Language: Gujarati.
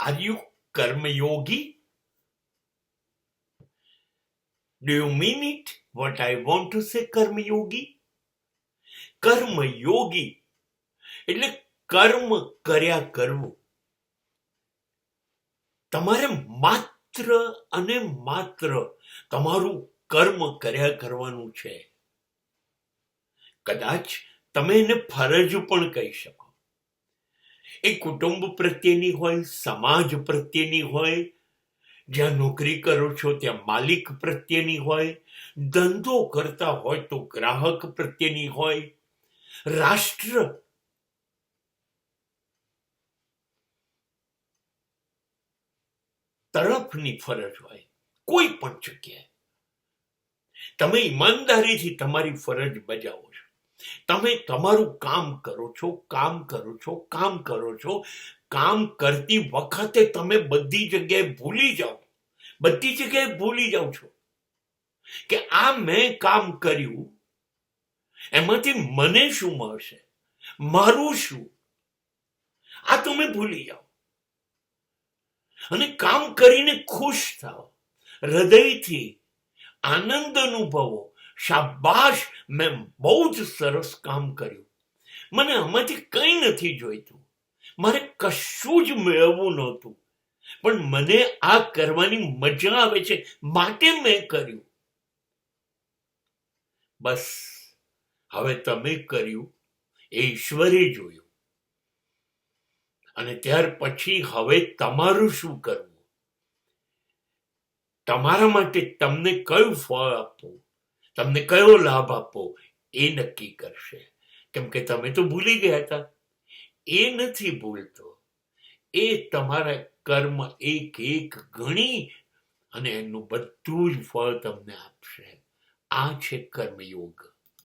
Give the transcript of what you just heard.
Are you Karmayogi? Do you mean it? What I want to say, કર્મયોગી? કર્મયોગી એટલે કર્મ કર્યા કરવું. તમારે માત્ર અને માત્ર તમારું કર્મ કર્યા કરવાનું છે. કદાચ તમે એને ફરજ પણ કહી શકો. એ કુટુંબ પ્રત્યેની હોય, સમાજ પ્રત્યેની હોય, જ્યાં નોકરી કરો છો ત્યાં માલિક પ્રત્યેની હોય, ધંધો કરતા હોય તો ગ્રાહક પ્રત્યેની હોય, રાષ્ટ્ર તરફની ફરજ હોય, કોઈ પણ જગ્યાએ તમે ઈમાનદારીથી તમારી ફરજ બજાવો છો. તમે તમારું કામ કરો છો, કામ કરો છો, કામ કરો છો. કામ કરતી વખતે તમે બધી જગ્યાએ ભૂલી જાઓ છો કે આ મેં કામ કર્યું, એમાંથી મને શું મળશે, મારું શું, આ તમે ભૂલી જાઓ અને કામ કરીને ખુશ થાઓ, હૃદયથી આનંદ અનુભવો. શાબાશ, મેં બહુ જ સરસ કામ કર્યું, મને આમાંથી કંઈ નથી જોઈતું, મારે કશું જ મેળવવું નહોતું, પણ મને આ કરવાની મજા આવે છે માટે મેં કર્યું. બસ, હવે તમે કર્યું એ ઈશ્વરે જોયું, અને ત્યાર પછી હવે તમારું શું કરવું, તમારા માટે તમને કયું ફળ આપવું, તમને કયો લાભ આપવો એ નક્કી કરશે. કેમ કે તમે તો ભૂલી ગયા હતા. એ નથી ભૂલતો, એ તમારા કર્મ એક એક ગણી અને એનું બધું જ ફળ તમને આપશે. આ છે કર્મયોગ.